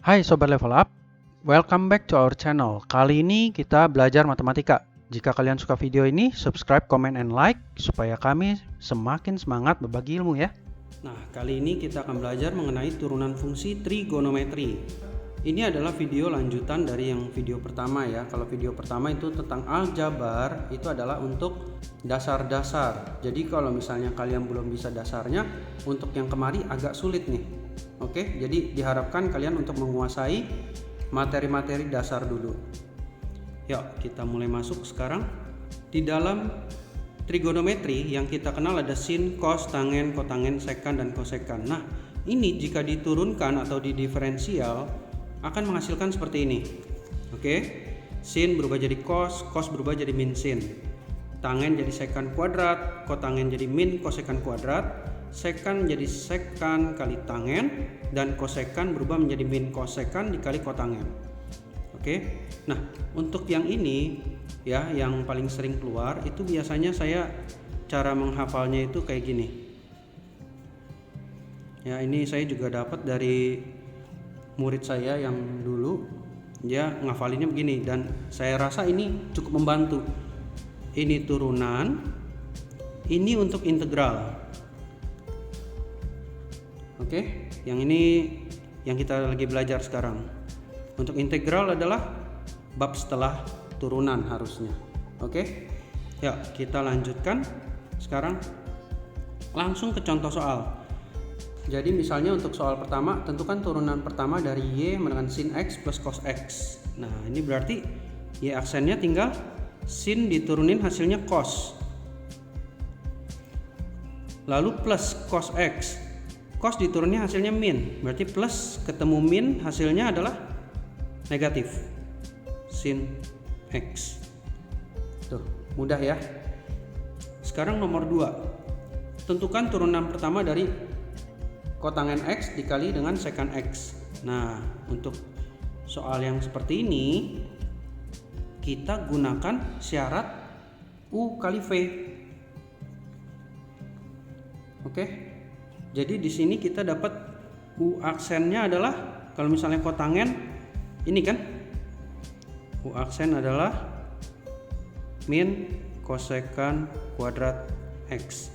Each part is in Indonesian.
Hai Sobat Level Up, welcome back to our channel. Kali ini kita belajar matematika. Jika kalian suka video ini, subscribe, comment, and like supaya kami semakin semangat berbagi ilmu ya. Nah, kali ini kita akan belajar mengenai turunan fungsi trigonometri. Ini adalah video lanjutan dari yang video pertama ya. Kalau video pertama itu tentang aljabar, itu adalah untuk dasar-dasar. Jadi kalau misalnya kalian belum bisa dasarnya, untuk yang kemari agak sulit nih. Oke, jadi diharapkan kalian untuk menguasai materi-materi dasar dulu. Yuk, kita mulai masuk sekarang. Di dalam trigonometri yang kita kenal ada sin, cos, tangen, kotangen, sekan, dan kosekan. Nah, ini jika diturunkan atau didiferensial akan menghasilkan seperti ini. Oke, sin berubah jadi cos, cos berubah jadi min sin, tangen jadi sekan kuadrat, kotangen jadi min kosekan kuadrat, sekan jadi sekan kali tangen, dan kosekan berubah menjadi min kosekan dikali kotangen. Oke, nah untuk yang ini ya, yang paling sering keluar itu biasanya saya cara menghafalnya itu kayak gini ya. Ini saya juga dapat dari murid saya yang dulu, dia ngafalinnya begini, dan saya rasa ini cukup membantu. Ini turunan, ini untuk integral. Oke, yang ini yang kita lagi belajar sekarang. Untuk integral adalah bab setelah turunan harusnya. Oke, ya kita lanjutkan sekarang langsung ke contoh soal. Jadi misalnya untuk soal pertama, tentukan turunan pertama dari Y dengan sin X plus cos X. Nah ini berarti Y aksennya tinggal sin diturunin hasilnya cos, lalu plus cos X, cos diturunin hasilnya min, berarti plus ketemu min hasilnya adalah negatif sin X. Tuh, mudah ya. Sekarang nomor 2, tentukan turunan pertama dari kotangen X dikali dengan sekan X. Nah, untuk soal yang seperti ini kita gunakan syarat U kali V. Oke. Jadi di sini kita dapat U aksennya adalah, kalau misalnya kotangen ini kan U aksen adalah min kosekan kuadrat X.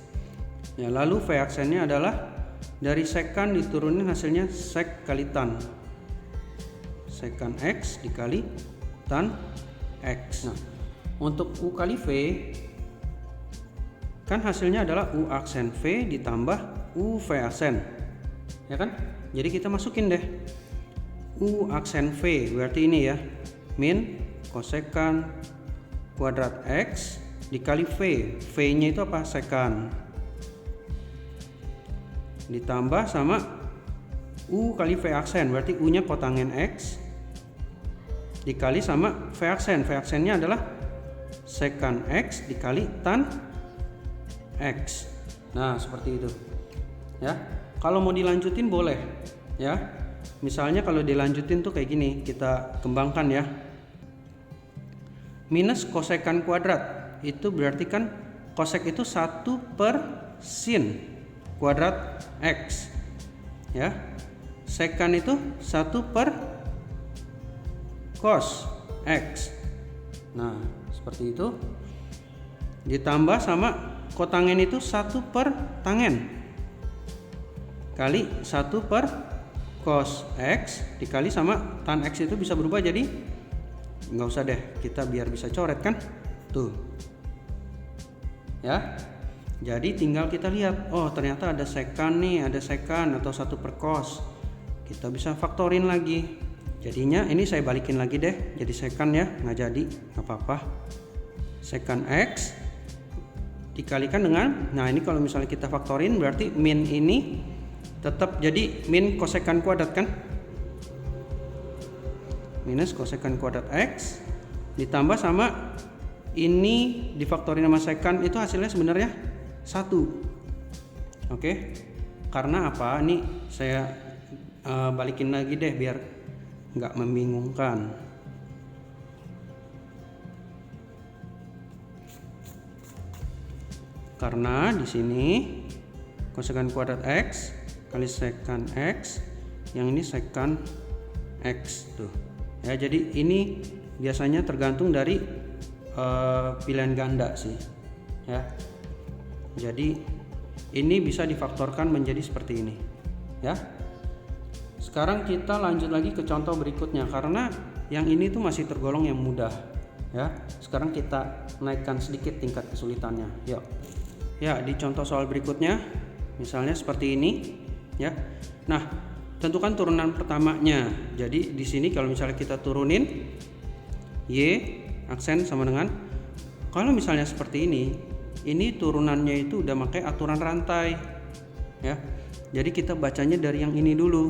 Ya, lalu V aksennya adalah dari sekan diturunin hasilnya sek kali tan, sekan X dikali tan X. Nah, untuk U kali V kan hasilnya adalah U aksen V ditambah U V aksen, ya kan? Jadi kita masukin deh U aksen V, berarti ini ya, min kosekan kuadrat X dikali V. V nya itu apa? Sekan, ditambah sama U kali V aksen, berarti U nya kotangen X dikali sama V aksen. V aksennya adalah sekan X dikali tan X. Nah seperti itu ya. Kalau mau dilanjutin boleh ya. Misalnya kalau dilanjutin tuh kayak gini, kita kembangkan ya. Minus kosekan kuadrat itu berarti kan kosek itu 1 per sin kuadrat X ya. Sekan itu 1 per cos X. Nah seperti itu, ditambah sama kotangen itu 1 per tangen kali 1 per cos X dikali sama tan X. Itu bisa berubah jadi, nggak usah deh, kita biar bisa coret kan tuh ya. Jadi tinggal kita lihat, oh ternyata ada sekan nih, ada sekan atau 1 per cos. Kita bisa faktorin lagi. Jadinya ini saya balikin lagi deh, jadi sekan ya, nggak jadi, nggak apa-apa. Sekan X dikalikan dengan, nah ini kalau misalnya kita faktorin berarti min ini tetap jadi min kosekan kuadrat kan. Minus kosekan kuadrat X ditambah sama ini difaktorin sama sekan, itu hasilnya sebenarnya 1. Oke, karena apa? Ini saya balikin lagi deh biar nggak membingungkan. Karena di sini kosekan kuadrat X kali sekan X, yang ini sekan X tuh. Ya, jadi ini biasanya tergantung dari pilihan ganda sih. Ya. Jadi ini bisa difaktorkan menjadi seperti ini. Ya. Sekarang kita lanjut lagi ke contoh berikutnya karena yang ini tuh masih tergolong yang mudah. Ya. Sekarang kita naikkan sedikit tingkat kesulitannya. Yuk. Ya, di contoh soal berikutnya misalnya seperti ini, ya. Nah, tentukan turunan pertamanya. Jadi di sini kalau misalnya kita turunin Y aksen sama dengan, kalau misalnya seperti ini turunannya itu udah pakai aturan rantai, ya. Jadi kita bacanya dari yang ini dulu.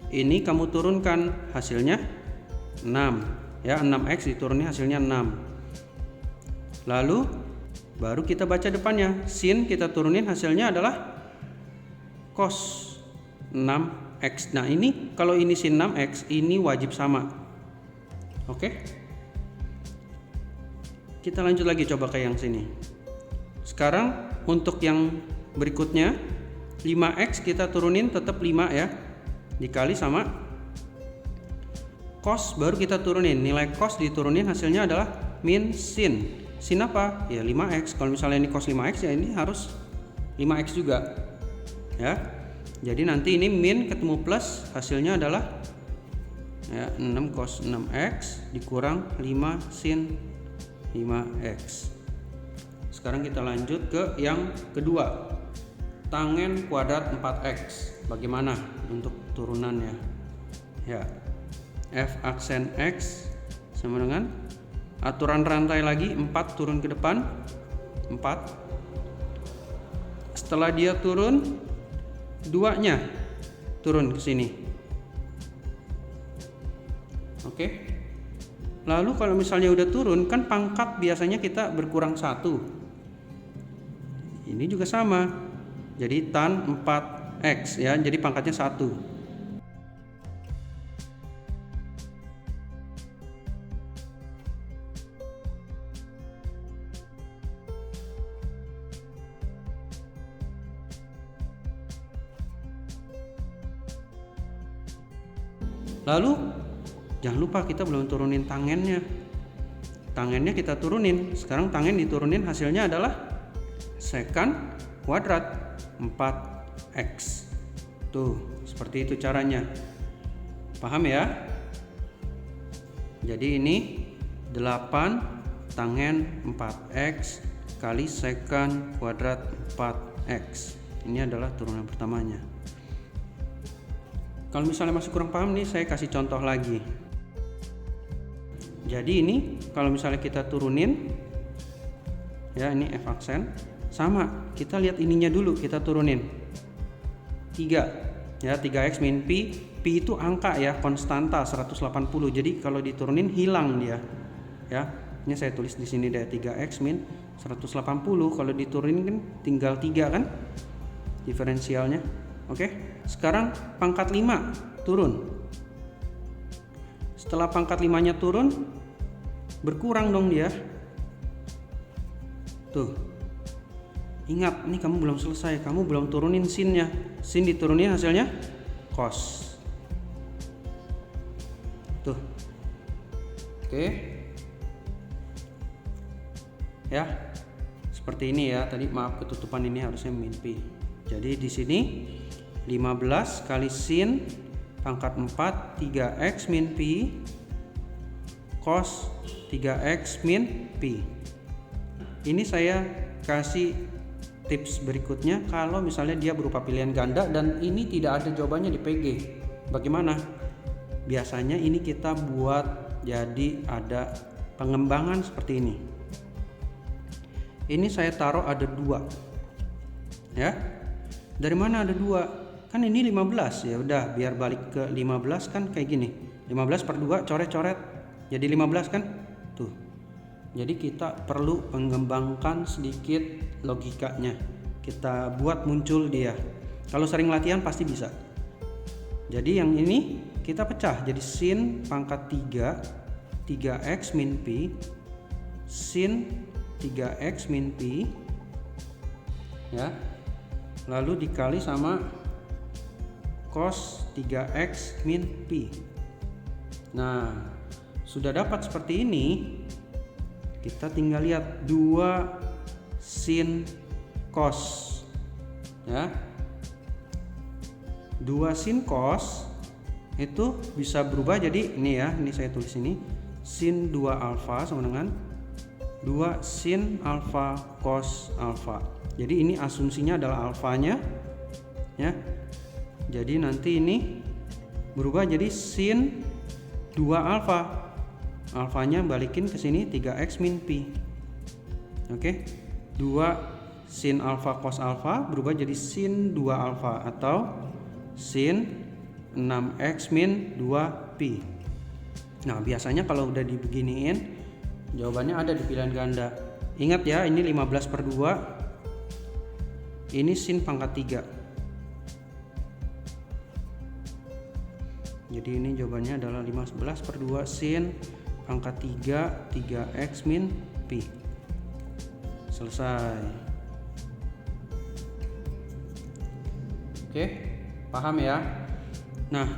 Ini kamu turunkan hasilnya 6, ya, 6x diturunin hasilnya 6. Lalu baru kita baca depannya, sin kita turunin hasilnya adalah cos 6x. Nah, ini kalau ini sin 6x, ini wajib sama. Oke. Kita lanjut lagi coba ke yang sini. Sekarang untuk yang berikutnya 5x kita turunin tetap 5 ya. Dikali sama cos, baru kita turunin. Nilai cos diturunin hasilnya adalah min sin. Sin apa? Ya 5x. Kalau misalnya ini cos 5x ya ini harus 5x juga. Ya. Jadi nanti ini min ketemu plus, hasilnya adalah ya 6 cos 6x dikurang 5 sin 5x. Sekarang kita lanjut ke yang kedua. Tangen kuadrat 4x. Bagaimana untuk turunannya? Ya. F aksen x sama dengan aturan rantai lagi, 4 turun ke depan 4. Setelah dia turun, 2-nya turun ke sini. Oke. Lalu kalau misalnya udah turun, kan pangkat biasanya kita berkurang 1. Ini juga sama. Jadi tan 4x ya, jadi pangkatnya 1. Lalu jangan lupa kita belum turunin tangennya. Tangennya kita turunin. Sekarang tangen diturunin hasilnya adalah secant kuadrat 4x. Tuh, seperti itu caranya. Paham ya? Jadi ini 8 tangen 4x kali secant kuadrat 4x. Ini adalah turunan pertamanya. Kalau misalnya masih kurang paham nih, saya kasih contoh lagi. Jadi ini kalau misalnya kita turunin, ya ini f aksen, sama kita lihat ininya dulu, kita turunin 3, ya 3x min pi. Pi itu angka ya, konstanta 180. Jadi kalau diturunin hilang dia, ya. Ini saya tulis di sini deh 3x min 180. Kalau diturunin kan tinggal 3 kan diferensialnya. Oke, sekarang pangkat 5 turun. Setelah pangkat 5-nya turun, berkurang dong dia. Tuh. Ingat, ini kamu belum selesai, kamu belum turunin sinnya. Sin diturunin hasilnya cos. Tuh. Oke. Ya. Seperti ini ya. Tadi maaf ketutupan ini harusnya min pi. Jadi di sini 15 kali sin pangkat 4 3x min pi cos 3x min pi. Ini saya kasih tips berikutnya kalau misalnya dia berupa pilihan ganda dan ini tidak ada jawabannya di PG. Bagaimana? Biasanya ini kita buat jadi ada pengembangan seperti ini. Ini saya taruh ada 2. Ya. Dari mana ada 2? Kan ini 15, ya udah biar balik ke 15 kan kayak gini. 15 per 2 coret-coret jadi 15 kan? Tuh. Jadi kita perlu mengembangkan sedikit logikanya. Kita buat muncul dia. Kalau sering latihan pasti bisa. Jadi yang ini kita pecah jadi sin pangkat 3 3x min pi sin 3x min pi, ya. Lalu dikali sama cos 3x min pi. Nah, sudah dapat seperti ini, kita tinggal lihat 2 sin cos ya. 2 sin cos itu bisa berubah jadi ini ya, ini saya tulis ini sin 2 alfa sama dengan 2 sin alfa cos alfa. Jadi ini asumsinya adalah alfanya ya. Jadi nanti ini berubah jadi sin 2 alfa. Alfanya balikin ke sini 3x min pi. Oke. 2 sin alfa cos alfa berubah jadi sin 2 alfa atau sin 6x min 2pi. Nah, biasanya kalau udah dibeginiin, jawabannya ada di pilihan ganda. Ingat ya, ini 15/2. Ini sin pangkat 3. Jadi ini jawabannya adalah 15/2 sin pangkat 3 3x min pi. Selesai. Oke, paham ya? Nah,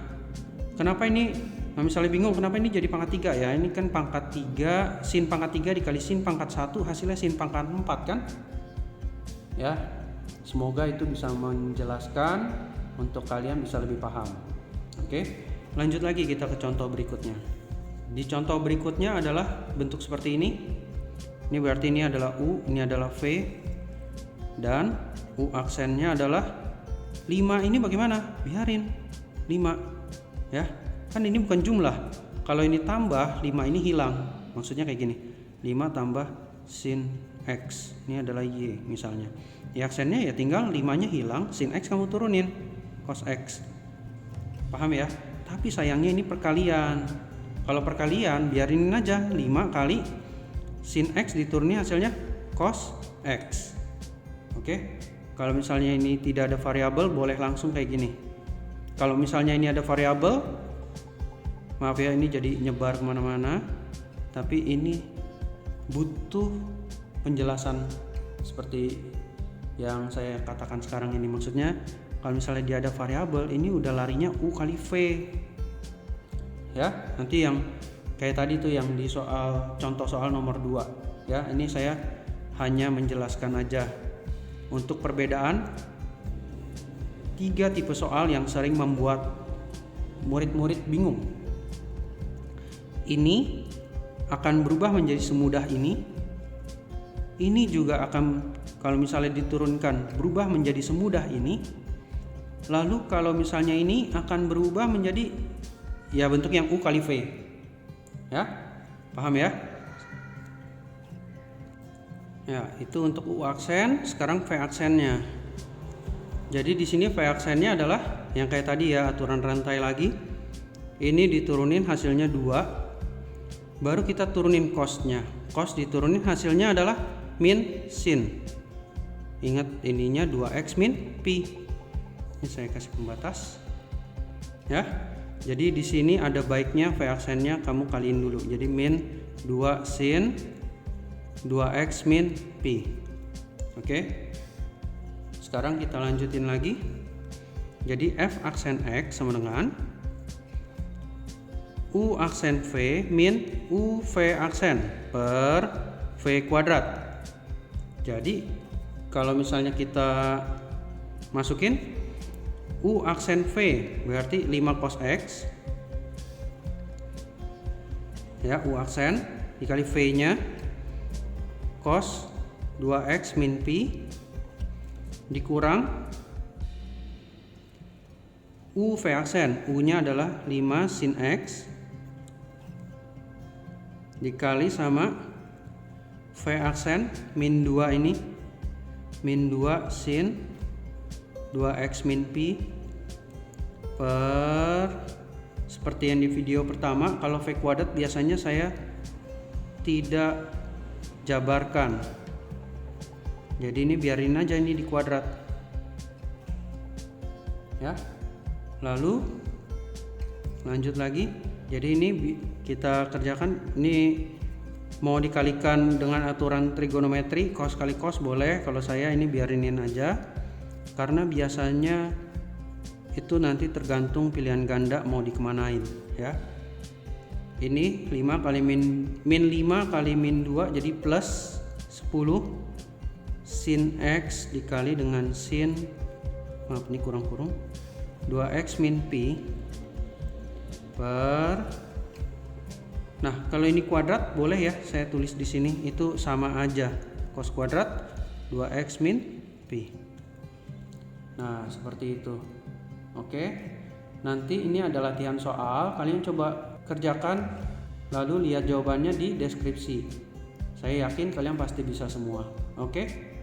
kenapa ini misalnya bingung kenapa ini jadi pangkat 3 ya? Ini kan pangkat 3, sin pangkat 3 dikali sin pangkat 1 hasilnya sin pangkat 4 kan? Ya, semoga itu bisa menjelaskan untuk kalian bisa lebih paham. Oke, lanjut lagi kita ke contoh berikutnya. Di contoh berikutnya adalah bentuk seperti ini. Ini berarti ini adalah U, ini adalah V, dan U aksennya adalah 5. Ini bagaimana? Biarin 5 ya, kan ini bukan jumlah. Kalau ini tambah 5 ini hilang. Maksudnya kayak gini, 5 tambah sin X, ini adalah Y misalnya. Ya aksennya ya tinggal 5-nya hilang, sin X kamu turunin, cos X. Paham ya? Tapi sayangnya ini perkalian. Kalau perkalian biarin aja 5 kali sin X diturunin hasilnya cos X. Oke. Kalau misalnya ini tidak ada variabel boleh langsung kayak gini. Kalau misalnya ini ada variabel, maaf ya ini jadi nyebar kemana-mana, tapi ini butuh penjelasan seperti yang saya katakan sekarang ini. Maksudnya kalau misalnya dia ada variabel, ini udah larinya U kali V ya. Nanti yang kayak tadi tuh yang di soal contoh soal nomor 2 ya, ini saya hanya menjelaskan aja untuk perbedaan 3 tipe soal yang sering membuat murid-murid bingung. Ini akan berubah menjadi semudah ini. Ini juga akan kalau misalnya diturunkan berubah menjadi semudah ini. Lalu kalau misalnya ini akan berubah menjadi ya bentuk yang U kali V. Ya. Paham ya? Ya, itu untuk U aksen, sekarang V aksennya. Jadi di sini V aksennya adalah yang kayak tadi ya, aturan rantai lagi. Ini diturunin hasilnya 2. Baru kita turunin cosnya. Cos diturunin hasilnya adalah min sin. Ingat ininya 2x min pi. Ini saya kasih pembatas. Ya. Jadi di sini ada baiknya V aksennya kamu kaliin dulu. Jadi min 2 sin 2x min pi. Oke. Sekarang kita lanjutin lagi. Jadi F aksen X sama dengan U aksen V min U V aksen per V kuadrat. Jadi kalau misalnya kita masukin U aksen V berarti 5 cos X ya, U aksen dikali V nya cos 2x min pi dikurang U V aksen, U nya adalah 5 sin X dikali sama V aksen min 2 ini min 2 sin 2x min pi per, seperti yang di video pertama, kalau V kuadrat biasanya saya tidak jabarkan. Jadi ini biarin aja ini di kuadrat. Ya. Lalu lanjut lagi. Jadi ini kita kerjakan, ini mau dikalikan dengan aturan trigonometri, cos kali cos boleh. Kalau saya ini biarinin aja. Karena biasanya itu nanti tergantung pilihan ganda mau dikemanain ya. Ini 5 kali min 5 kali min 2 jadi plus 10 sin X dikali dengan sin, maaf ini kurang-kurang, 2X min Pi per, nah kalau ini kuadrat boleh ya saya tulis di sini, itu sama aja, cos kuadrat 2X min Pi. Nah seperti itu. Oke, nanti ini ada latihan soal, kalian coba kerjakan lalu lihat jawabannya di deskripsi. Saya yakin kalian pasti bisa semua. Oke.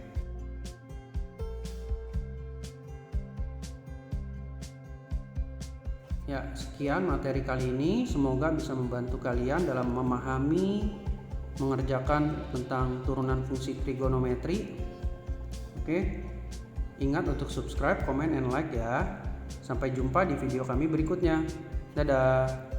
Ya, sekian materi kali ini. Semoga bisa membantu kalian dalam memahami, mengerjakan tentang turunan fungsi trigonometri. Oke. Ingat untuk subscribe, comment, and like ya. Sampai jumpa di video kami berikutnya. Dadah.